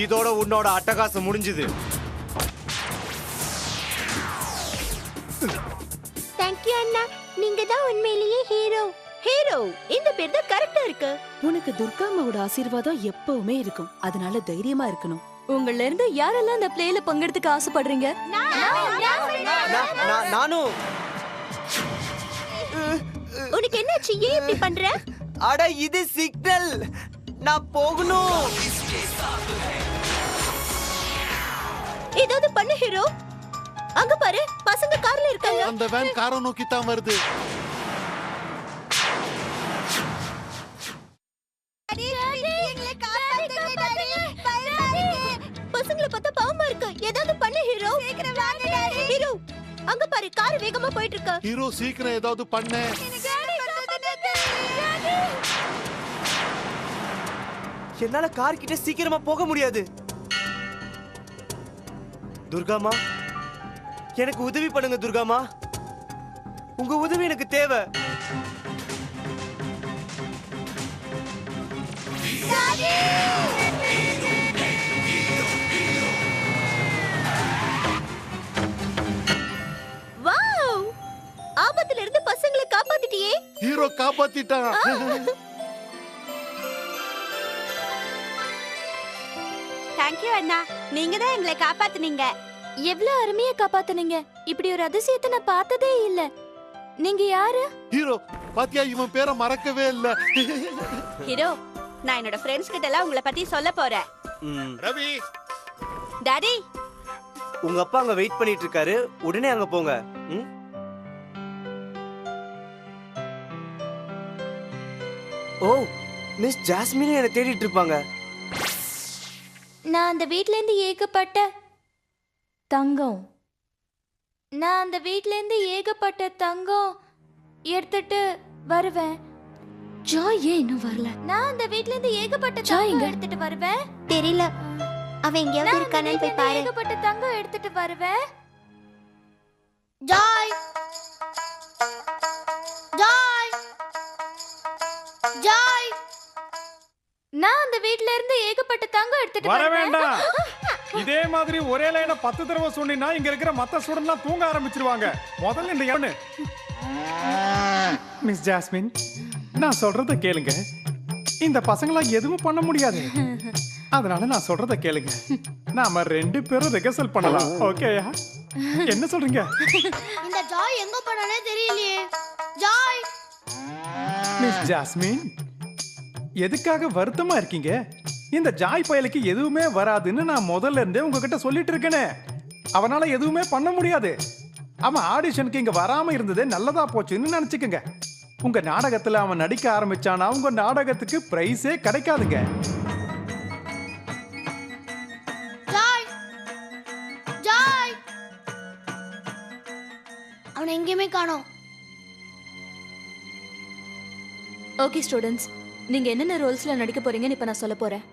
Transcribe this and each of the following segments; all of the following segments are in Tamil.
இதோட உன்னோட அட்டகாசம் முடிஞ்சுது. தேங்க்யூ அண்ணா, நீங்க தான் உண்மையிலேயே ஹீரோ. ஹீரோ இந்த பேர் தான் கரெக்டா இருக்கு. உனக்கு துர்கா அம்மாவோட ஆசீர்வாதம் எப்பவுமே இருக்கும். அதனால தைரியமா இருக்கணும். உங்கள இருந்து யாரெல்லாம் இந்த பிளேல பங்கெடுத்துக்க ஆசைப்படுறீங்க? நானும். உனக்கு என்னாச்சு? ஏன் இப்படி பண்ற? அட இது சிக்னல், நான் போகணும். ஏதாவது பண்ணு ஹீரோ. அங்க பாரு, பசங்க கார்ல இருக்காங்க. அந்த வேன் காரை நோக்கி தான் வருது. பசங்கள பார்த்தா பாவமா இருக்கு. ஏதாவது பண்ணு ஹீரோ. ஹீரோ அங்க பாரு, கார் வேகமா போயிட்டு இருக்கு. ஹீரோ சீக்கிரம் ஏதாவது பண்ணு. என்னால கார் கிட்ட சீக்கிரமா போக முடியாது. துர்காமா, எனக்கு உதவி பண்ணுங்க துர்காமா. உங்க உதவி எனக்கு தேவை. வாவ்! ஆபத்துல இருந்து பசங்களை காப்பாத்திட்டியே. ஹீரோ காப்பாத்திட்டான். தேங்க்யூ அண்ணா, நீங்க தான் எங்களை காப்பாத்துனீங்க. எவ்வளவு அருமையா காப்பாத்துனீங்க. இப்படி ஒரு அதிசயத்தை நான் பார்த்ததே இல்ல. நீங்க யாரு? ஹீரோ பாத்தியா, இவன் பேரை மறக்கவே இல்ல. ஹீரோ, நான் என்னோட ஃப்ரெண்ட்ஸ் கிட்ட எல்லாம் உங்களை பத்தி சொல்ல போறேன். ரவி, டாடி, உங்க அப்பா அங்க வெயிட் பண்ணிட்டு இருக்காரு, உடனே அங்க போங்க. ஓ, மிஸ் ஜாஸ்மின் என்ன தேடிட்டு இருப்பாங்க. நான் அந்த வீட்ல இருந்து ஏகப்பட்ட தங்கம் எடுத்துட்டு வருவேன். ஜாய் ஏன் இன்னும் வரல? நான் அந்த வீட்ல இருந்து ஏகப்பட்ட தங்கம் எடுத்துட்டு வருவேன். தெரியல, அவன் எங்கேயாவது இருக்கானே, போய் பாரு. ஏகப்பட்ட தங்கம் எடுத்துட்டு வருவேன். Joy, Joy, Joy. நான் அந்த வீட்ல இருந்து ஏகப்பட்ட தங்கம் எடுத்துட்டு வர வருவேன். வேண்டாம். இதே மாதிரி ஒரே லைனை 10 தடவை சொன்னீங்கன்னா இங்க இருக்கிற மத்த ஸ்டூடெண்ட்லாம் தூங்க ஆரம்பிச்சிருவாங்க. முதல்ல இந்த எவனு மிஸ் ஜாஸ்மின், நான் சொல்றத கேளுங்க. இந்த பசங்களாம் எதுவும் பண்ண முடியாது. அதனால நான் சொல்றத கேளுங்க. நாம 2 பேரும் ரிஹர்சல் பண்ணலாம். ஓகேயா? என்ன சொல்றீங்க? இந்த ஜாய் எங்க போனானே தெரியலையே. ஜாய், மிஸ் ஜாஸ்மின், எதுக்காக வருத்தமா இருக்கீங்க? இந்த ஜாய் பயலுக்கு எதுவுமே வராதுன்னு நான் முதல்ல இருந்தே உங்ககிட்ட சொல்லிட்டு இருக்கேனே. அவனால எதுவுமே பண்ண முடியாது. அவன் ஆடிஷனுக்கு இங்க வராம இருந்ததே நல்லதா போச்சுன்னு நினைச்சுக்கங்க. உங்க நாடகத்துல அவன் நடிக்க ஆரம்பிச்சானா உங்க நாடகத்துக்கு பிரைஸே கிடைக்காதுங்க. Joy, Joy. அவனை எங்கேயுமே காணோம். ஓகே ஸ்டூடெண்ட்ஸ், நீங்க என்னென்ன ரோல்ஸ்ல நடிக்க போறீங்கன்னு இப்ப நான் சொல்ல போறேன்.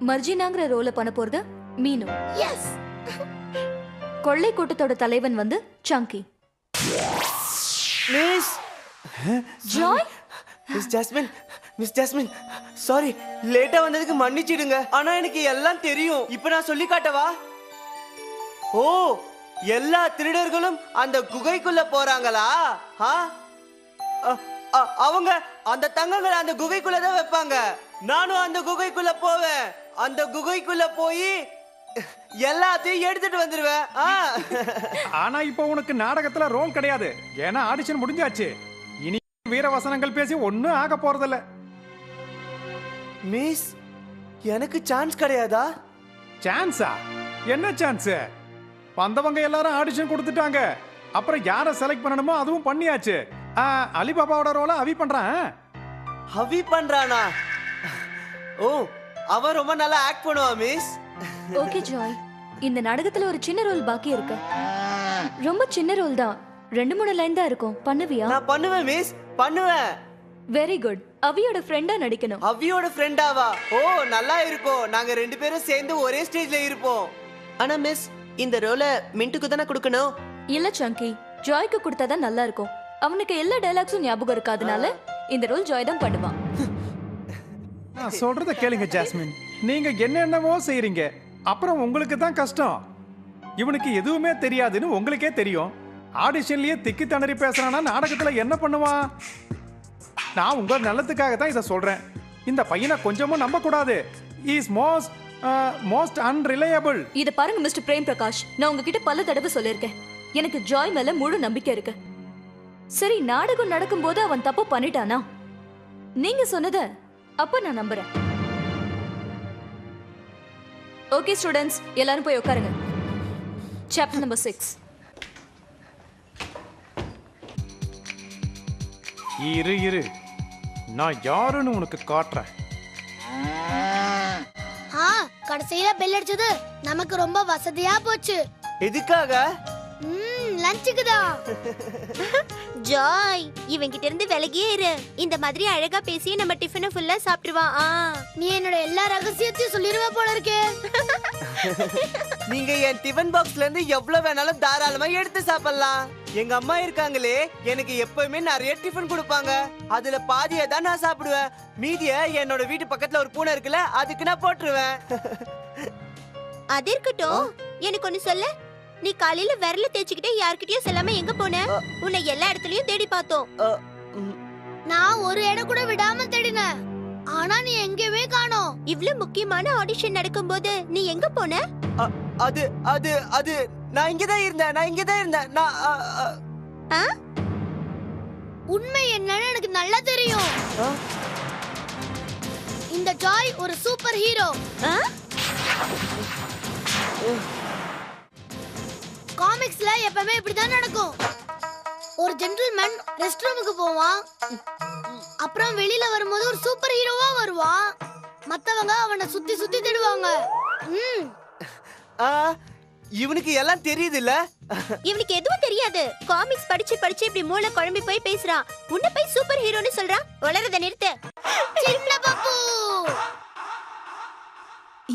மர்ஜினாங்கிற ரோல பண்ண போறது மீனு. எஸ். கொள்ளை கூட்டத்தோட தலைவன் வந்து சங்கி. Miss Joy, miss Jasmine, sorry லேட்டா வந்ததுக்கு மன்னிச்சிடுங்க. ஆனா எனக்கு எல்லாம் தெரியும். இப்ப நான் சொல்லி காட்டவா? ஓ, எல்லா திருடர்களும் அந்த குகைக்குள்ள போறாங்களா? அவங்க அந்த தங்கங்களை அந்த குகைக்குள்ள தான் வைப்பாங்க. நானும் அந்த குகைக்குள்ள போவேன். அந்த குகைக்குள்ள போய் எல்லாத்தையும் எடுத்துட்டு வந்துருவேன். ஆனா இப்போ உனக்கு நாடகத்துல ரோல் கிடையாது. ஏன்னா ஆடிஷன் முடிஞ்சாச்சு. இனி வீரவசனங்கள் பேசி ஒன்னும் ஆக போறதில்ல. மிஸ், எனக்கு சான்ஸ் கிடையாதா? சான்ஸா? என்ன சான்ஸ்? வந்தவங்க எல்லாரும் ஆடிஷன் கொடுத்துட்டாங்க. அப்புறம் யாரை செலக்ட் பண்ணணுமோ அதுவும் பண்ணியாச்சு. அலிபாபாவோட ரோல அவி பண்றான். அவி பண்றானா? ஓ, அவன் ரொம்ப நல்லா ஆக்ட் பண்ணுவா மிஸ். ஓகே ஜாய், இந்த நாடகத்துல ஒரு சின்ன ரோல் பாக்கி இருக்கு. ரொம்ப சின்ன ரோல் தான், 2-3 லைன் தான் இருக்கும். பண்ணுவியா? நான் பண்ணுவேன் மிஸ், பண்ணுவேன். Very good. அவியோட ஃப்ரெண்டா நடிக்கணும். அவியோட ஃப்ரெண்டாவா? ஓ, நல்லா இருக்கும். நாங்க 2 பேரும் சேர்ந்து ஒரே ஸ்டேஜ்ல இருப்போம். ஆனா மிஸ், இந்த ரோல மின்ட்டுக்கு தானே கொடுக்கணும்? இல்ல சங்கி, ஜாய்க்கு கொடுத்தாதான் நல்லா இருக்கும். அவனுக்கு எல்லா டயலாக்ஸும் ஞாபகம் இருக்காதனால இந்த ரோல் ஜாய் தான் பண்ணுவான். நான் சொல்றத கேளுங்க ஜாஸ்மின். நீங்க என்னென்னவோ செய்றீங்க, அப்புறம் உங்களுக்கு தான் கஷ்டம். இவனுக்கு எதுவுமே தெரியாதுன்னு உங்களுக்கே தெரியும். ஆடிஷன்லயே திக்கி திணறி பேசுறானா நாடகத்துல என்ன பண்ணுவான்? நான் உங்க நல்லதுக்காக தான் இதை சொல்றேன். இந்த பையனை கொஞ்சமும் நம்ப கூடாது. Is most unreliable. இத பாருங்க மிஸ்டர் பிரேம் பிரகாஷ், நான் உங்ககிட்ட பல தடவை சொல்லியிருக்கேன். எனக்கு ஜாய் மேல முழு நம்பிக்கை இருக்கு. சரி, நாடகம் நடக்கும்போது அவன் தப்பு பண்ணிட்டானா? நீங்க சொன்னத அப்ப நான் நம்புறேன். ஓகே ஸ்டூடெண்ட்ஸ், எல்லாரும் போய் உட்காருங்க. Chapter number 6. இரு நான் யாருன்னு உனக்கு காட்டுறேன். கடைசியில பெல் அடிச்சது நமக்கு ரொம்ப வசதியா போச்சு. எதுக்காக? லஞ்சுக்கு தான். ஜாய், இவங்கிட்ட இருந்து விலகியே இரு. இந்த மாதிரி அழகா பேசி நம்ம டிஃபனை ஃபுல்லா சாப்பிட்டுருவான். நீ என்னோட எல்லா ரகசியத்தையும் சொல்லிருவ போல இருக்கே. நீங்க என் டிஃபன் பாக்ஸ்ல இருந்து எவ்வளவு வேணாலும் தாராளமா எடுத்து சாப்பிடலாம். எங்க அம்மா இருக்காங்களே, எனக்கு எப்பவுமே நிறைய டிஃபன் கொடுப்பாங்க. அதுல பாதியை தான் நான் சாப்பிடுவேன். மீதிய என்னோட வீட்டு பக்கத்துல ஒரு பூனை இருக்குல்ல, அதுக்கு நான் போட்டுருவேன். அது இருக்கட்டும், எனக்கு ஒண்ணு சொல்ல. நீ காலையில விரல தேய்ச்சிக்கிட்டே யார்கிட்டயும் சொல்லாம எங்க போன? உன்னை எல்லா இடத்துலயும் தேடி பார்த்தோம். நான் ஒரு இடம் கூட விடாம தேடினேன், ஆனா நீ எங்கேயுமே காணோம். இவ்வளவு முக்கியமான ஆடிஷன் நடக்கும்போது நீ எங்க போன? அது அது அது நான் இங்கதான் இருந்தேன். உண்மை என்னன்னு எனக்கு நல்லா தெரியும். இந்த ஜாய் ஒரு சூப்பர் ஹீரோ. காமிக்ஸ்ல எப்பவுமே இப்படிதான் நடக்கும். ஒரு ஜென்டில்மேன் ரெஸ்ட் ரூமுக்கு போவான், அப்புறம் வெளியில வரும்போது ஒரு சூப்பர் ஹீரோவா வருவான். மத்தவங்க அவனை சுத்தி சுத்தி தேடுவாங்க. இவனுக்கு எல்லாம் தெரியுது இல்ல? இவனுக்கு எதுவும் தெரியாது. காமிக்ஸ் படிச்சு படிச்சு இப்படி மூளை குழம்பி போய் பேசுறான். உன்னை போய் சூப்பர் ஹீரோன்னு சொல்றான். வளரத நிறுத்து. சின்ன பாப்பு.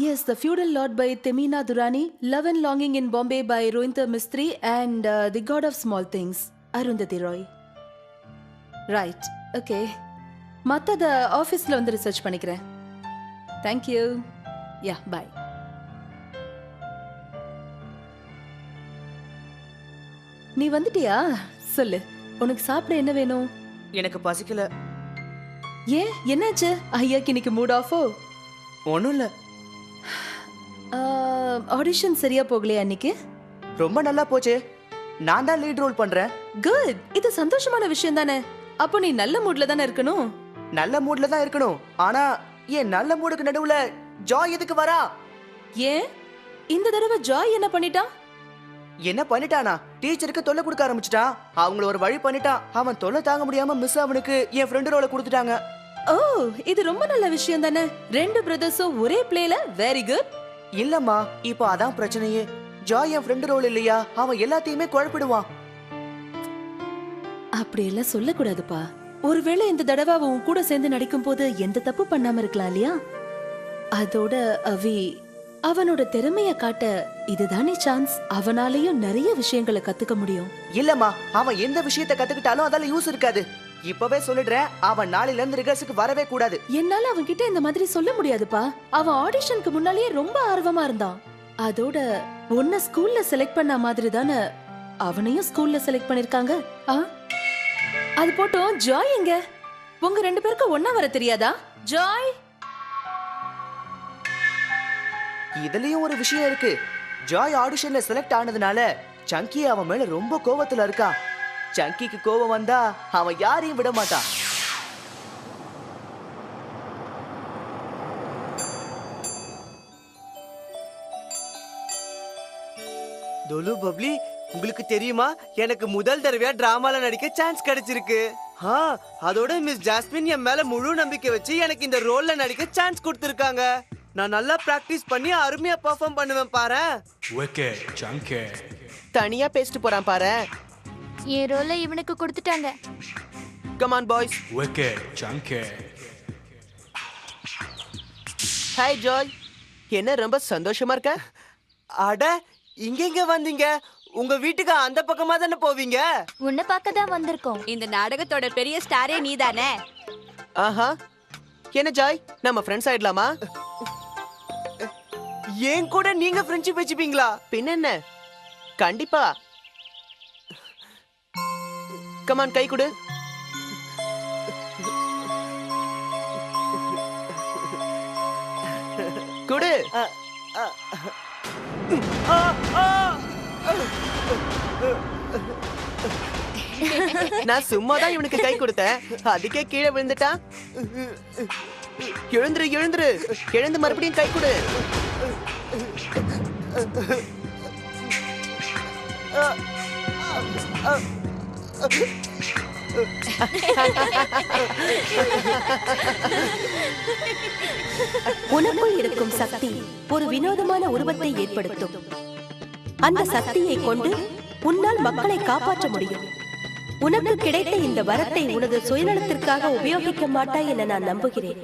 Yes, The Feudal Lord by Temina Durrani, Love and Longing in Bombay by Rohintha Mistry, and The God of Small Things, Arundhati Roy. Right, okay. மத்தத ஆஃபீஸ்ல வந்து ரிசர்ச் பண்ணிக்கிறேன். Thank you. Yeah, bye. நீ வந்துட்டியா? சொல்லு, உனக்கு சாப்பிட என்ன வேணும்? எனக்கு பசிக்கல. ஏன், என்னாச்சு? ஐயாக்கு இன்னைக்கு மூட் ஆஃபோ? ஒண்ணும் இல்ல. ஆடிஷன் சரியா போகலையா அன்னைக்கு? ரொம்ப நல்லா போச்சு. நான் தான் லீட் ரோல் பண்றேன். குட், இது சந்தோஷமான விஷயம் தானே. அப்போ நீ நல்ல மூட்ல தானே இருக்கணும். நல்ல மூட்ல தான் இருக்கணும். ஆனா ஏன் நல்ல மூடுக்கு நடுவுல ஜாய் எதுக்கு வரா? ஏன் இந்த தடவை ஜாய் என்ன பண்ணிட்டான்? என்ன பண்ணிட்டானா? டீச்சருக்கு தொல்லை கொடுக்க ஆரம்பிச்சிட்டான். அவங்கள ஒரு வழி பண்ணிட்டான். அவன் தொல்லை தாங்க முடியாம மிஸ் அவனுக்கு என் ஃப்ரெண்ட் ரோலை கொடுத்துட்டாங்க. ஓ, இது ரொம்ப நல்ல விஷயம் தானே. ரெண்டு பிரதர்ஸும் ஒரே பிளேல. Very good. இல்லம்மா, இப்போ அதான் பிரச்சனையே. ஜாய் என் ஃப்ரெண்ட் ரோல் இல்லையா, அவன் எல்லாத்தையுமே குழப்பிடுவான். அப்படி எல்லாம் சொல்லக்கூடாதுப்பா. ஒருவேளை இந்த தடவை அவன் உன் கூட சேர்ந்து நடிக்கும் போது எந்த தப்பு பண்ணாம இருக்கலாம் இல்லையா? அதோட அவி அவனோட திறமைய காட்ட இதுதானே சான்ஸ். அவனாலையும் நிறைய விஷயங்களை கத்துக்க முடியும். இல்லம்மா, அவன் எந்த விஷயத்தை கத்துக்கிட்டாலும் அதால யூஸ் இருக்காது. இப்பவே சொல்லிடுறேன், அவன் நாளையில இருந்து ரிகர்ஸுக்கு வரவே கூடாது. என்னால அவன் கிட்ட இந்த மாதிரி சொல்ல முடியாதுப்பா. அவன் ஆடிஷனுக்கு முன்னாலேயே ரொம்ப ஆர்வமா இருந்தான். அதோட உன்னை ஸ்கூல்ல செலக்ட் பண்ண மாதிரி தானே அவனையும் ஸ்கூல்ல செலக்ட் பண்ணிருக்காங்க. அது போட்டோம். ஜாய் எங்க? உங்க ரெண்டு பேருக்கும் ஒன்னா வர தெரியாதா? ஜாய், இதுலயும் ஒரு விஷயம் இருக்கு. ஜாய் ஆடிஷன்ல செலக்ட் ஆனதுனால சங்கி அவன் மேல ரொம்ப கோவத்துல இருக்கான். சங்கிக்கு கோவம் வந்தா அவன் யாரையும் விட மாட்டான். தொலு பப்ளி, உங்களுக்கு தெரியுமா, எனக்கு முதல் தடவையா டிராமால நடிக்க சான்ஸ் கிடைச்சிருக்கு. அதோட மிஸ் ஜாஸ்மின் என் மேல முழு நம்பிக்கை வச்சு எனக்கு இந்த ரோல்ல நடிக்க சான்ஸ் கொடுத்திருக்காங்க. நான் நல்லா பிராக்டிஸ் பண்ணி அருமையா பெர்ஃபார்ம் பண்ணுவேன் பாரு. ஓகே ஜங்கே. தனியா பேசிட்டு போறான் பாரு. என் ரோலை இவனுக்கு கொடுத்துட்டாங்க. Come on boys. ஓகே ஜங்கே. ஹாய் ஜாய், என்ன ரொம்ப சந்தோஷமா இருக்க? அட, இங்க வந்தீங்க? உங்க வீட்டுக்கு அந்த பக்கமா தானே போவீங்க? உன்னை பார்க்க தான் வந்திருக்கோம். இந்த நாடகத்தோட பெரிய ஸ்டாரே நீதானே. ஆஹா, என்ன ஜாய், நம்ம ஃப்ரெண்ட்ஸ் ஆயிடலாமா? ஏன் கூட நீங்க ஃப்ரெண்ட்ஷிப் வச்சுப்பீங்களா? பின்ன என்ன, கண்டிப்பா. கமான், கை கொடு. கொடு. நான் சும்மாதான் இவனுக்கு கை கொடுத்தேன், அதுக்கே கீழே விழுந்துட்டான். எழுந்துரு எழுந்துரு, எழுந்து மறுபடியும் கை கொடு. உனக்குள் இருக்கும் சக்தி ஒரு வினோதமான உருவத்தை ஏற்படுத்தும். அந்த சக்தியை கொண்டு உன்னால் மக்களை காப்பாற்ற முடியும். உனக்கு கிடைத்த இந்த வரத்தை உனது சுயநலத்திற்காக உபயோகிக்க மாட்டாய் என நான் நம்புகிறேன்.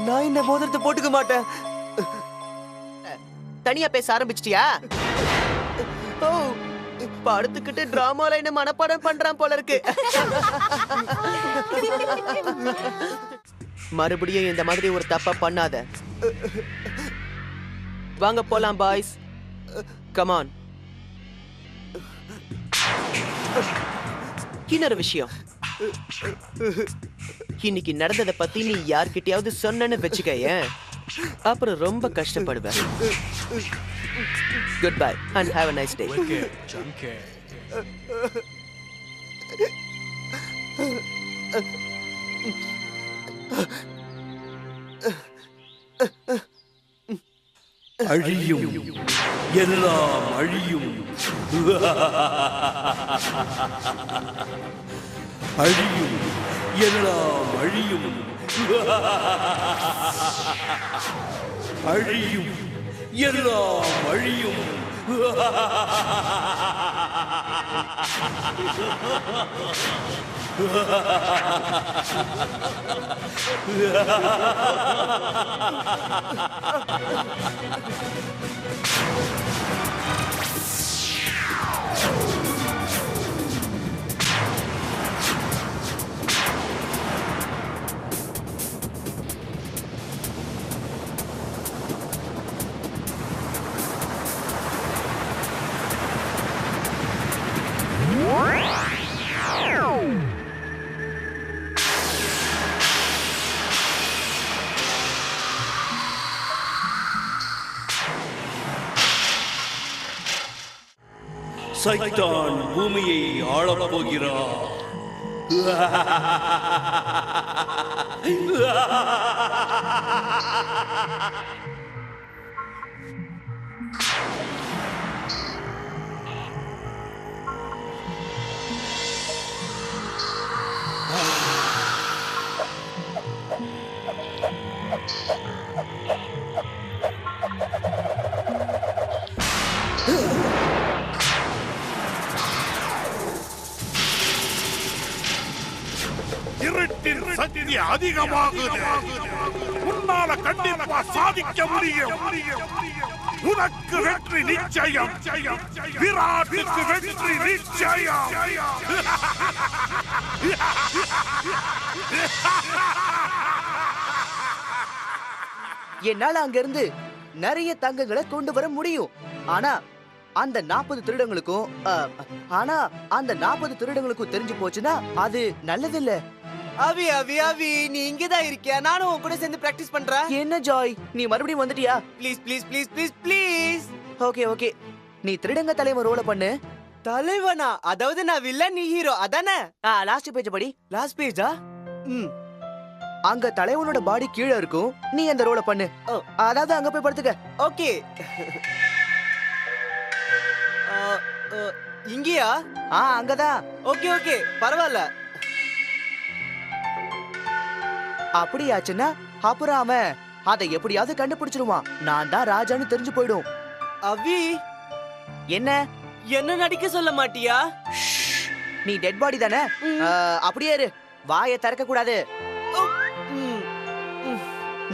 நான் இந்த மோதிரத்தை போட்டுக்க மாட்டேன். தனியா பேச ஆரம்பிச்சிட்டியா? ஓ, படுத்துக்கிட்டு டிராமால என்ன மனப்பாடம் பண்றான் போல இருக்கு. மறுபடியும் இந்த மாதிரி ஒரு தப்பா பண்ணாத. வாங்க போலாம் பாய்ஸ், கமான். இன்னொரு விஷயம், இன்னைக்கு நடந்ததை பத்தி நீ யார்கிட்டயாவது சொன்னேன்னு வச்சுக்கேன், அப்புறம் ரொம்ப கஷ்டப்படுவேன். Good bye and have a nice day. Wicked junkie. அழியும், எல்லாம் அழியும். அழியும், எல்லாம் அழியும். அழியும், எல்லாம் அழியும். சைத்தான் பூமியை ஆளப் போகிறார். இருட்டின் சக்தி அதிகமாகுது. உன்னால கண்டிப்பா சாதிக்க முடியும். உனக்கு வெற்றி நிச்சயம். விராட்டுக்கு வெற்றி நிச்சயம். என்னால அங்க இருந்து நிறைய தங்கங்களை கொண்டு வர முடியும். ஆனா அந்த 40 திருடங்களுக்கும் தெரிஞ்சு போச்சுன்னா அது நல்லதில்ல. அவி அவி அவி, நீ இங்கதான் இருக்கியா? நானும் உன் கூட சேர்ந்து பிராக்டிஸ் பண்றேன். என்ன ஜாய், நீ மறுபடியும் வந்துட்டியா? Please please please please please. Okay okay, நீ திருடங்க தலைவன் ரோல பண்ணு. தலைவனா? அதாவது நான் வில்லன், நீ ஹீரோ, அதானே? லாஸ்ட் பேஜ் படி. லாஸ்ட் பேஜா? அங்க தலைவனோட பாடி கீழே இருக்கும், நீ அந்த ரோல பண்ணு. அதாவது அங்க போய் படுத்துக்க. ஓகே. இங்கயா? அங்கதான். ஓகே ஓகே, பரவாயில்ல. அப்படியாச்சுன்னா அப்புறம் அவன் அதை எப்படியாவது கண்டுபிடிச்சிருவான். நான் தான் ராஜான்னு தெரிஞ்சு போயிடும். அவி, என்ன என்ன நடிக்க சொல்ல மாட்டியா? நீ டெட் பாடி தானே, அப்படியே இரு, வாயை திறக்க கூடாது.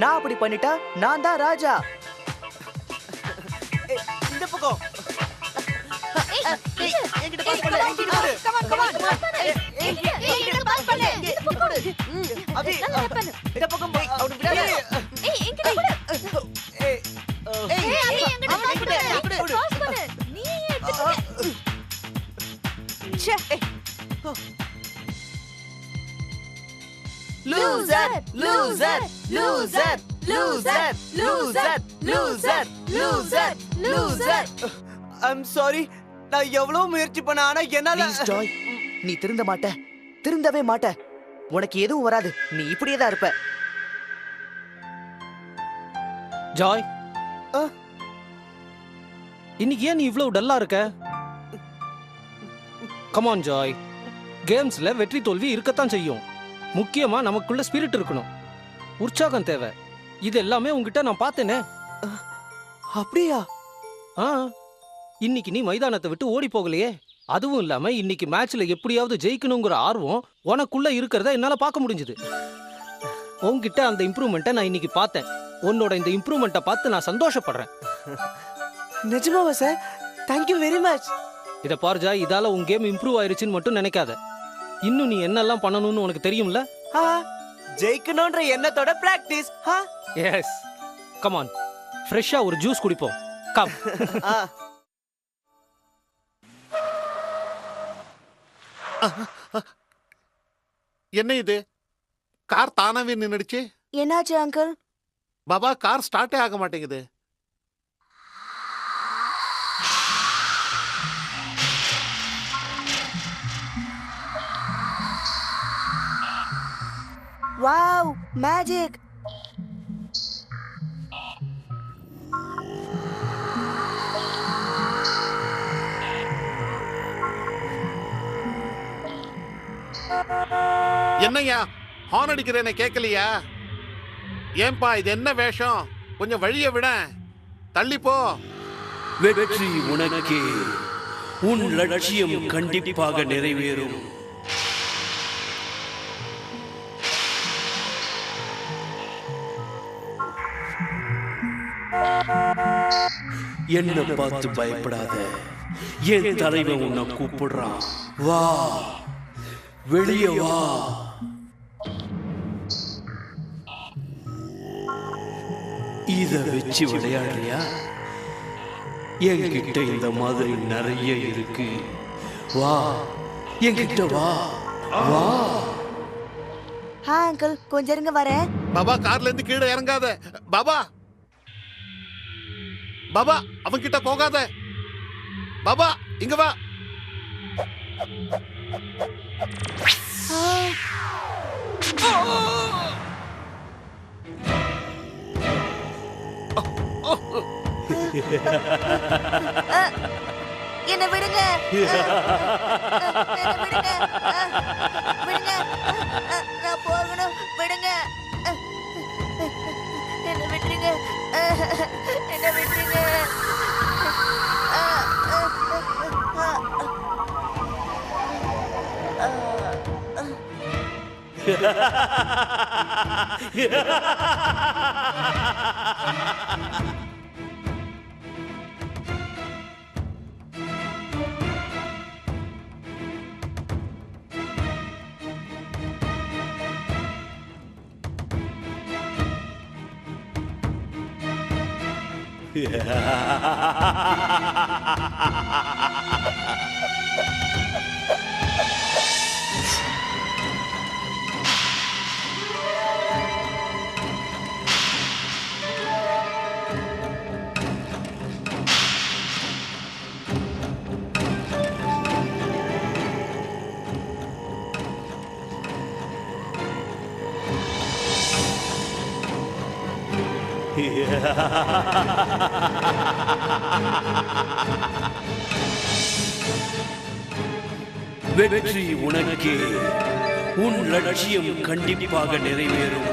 நான் அப்படி பண்ணிட்டா நான் தான் ராஜா. இந்த பக்கம். என்கிட்ட பாஸ் பண்ணு என்கிட்ட பாஸ் பண்ணு அபி இந்த பக்கம் அவன விடாத என்கிட்ட கொடு அபி என்கிட்ட பாஸ் பண்ணு நீ எடுத்துக்க ச்சே Loser, loser, loser, loser, loser, loser, loser, loser. I'm sorry. நான் எவ்வளவு முயற்சி பண்ண ஆனா என்னால ப்ளீஸ் ஜாய், நீ திருந்த மாட்ட, திருந்தவே மாட்ட. உனக்கு எதுவும் வராது, நீ இப்படியே தான் இருப்ப. ஜாய், இன்னைக்கு ஏன் நீ இவ்வளவு டல்லா இருக்க? கமான் ஜாய், கேம்ஸ்ல வெற்றி தோல்வி இருக்கத்தான் செய்யும். முக்கியமா நமக்குள்ள ஸ்பிரிட் இருக்கணும், உற்சாகம் தேவை. இது எல்லாமே உங்ககிட்ட நான் பார்த்தேனே. அப்படியா? இன்னைக்கு நீ மைதானத்தை விட்டு ஓடி போகலையே. அதுவும் இல்லாம இன்னைக்கு மேட்ச்ல எப்படியாவது ஜெயிக்கணுங்கிற ஆர்வம் உனக்குள்ள இருக்கிறத என்னால பார்க்க முடிஞ்சது. உன்கிட்ட அந்த இம்ப்ரூவ்மெண்ட்டை நான் இன்னைக்கு பார்த்தேன். உன்னோட இந்த இம்ப்ரூவ்மெண்ட்டை பார்த்து நான் சந்தோஷப்படுறேன். நிஜமாவா சார்? Thank you very much. இதை பாரு ஜாய், இதால உன் கேம் இம்ப்ரூவ் ஆயிருச்சுன்னு மட்டும் நினைக்காத. இன்னும் நீ என்னெல்லாம் பண்ணணும்னு உனக்கு தெரியும்ல? ஜெயிக்கணும்ன்ற எண்ணத்தோட பிராக்டிஸ். எஸ், கம் ஆன், ஃப்ரெஷ்ஷா ஒரு ஜூஸ் குடிப்போம். கம். என்ன இது? கார் தானாவே நின்னுடுச்சு. என்னாச்சு அங்கிள்? பாபா, கார் ஸ்டார்ட்டே ஆக மாட்டேங்குது. Wow, magic. என்னையா ஹார்ன் அடிக்கிறேன்னு கேட்கலையா? ஏன்பா இது என்ன வேஷம்? கொஞ்சம் வழிய விட, தள்ளி போ. வெற்றி உனக்கே, உன் லட்சியம் கண்டிப்பாக நிறைவேறும். என்ன பார்த்து பயப்படாத, என் தலைவன் உன்னை கூப்பிடுறான். வா, வெளியே வா. இத வச்சு விளையாடுறியா? என்கிட்ட இந்த மாதிரி நிறைய இருக்கு. வா, என்கிட்ட வா. வா. அங்கிள், கொஞ்சம் இருங்க வரேன். பாபா, கார்ல இருந்து கீழே இறங்காத. பாபா, பாபா, அவன் கிட்ட போகாத. பாபா, இங்க வா. என்ன விடுங்க, விடுங்க, நான் போகணும், விடுங்க, என்ன விட்டுருங்க, என்ன விட்டுருங்க. வெற்றி உனக்கே, உன் லட்சியம் கண்டிப்பாக நிறைவேறும்.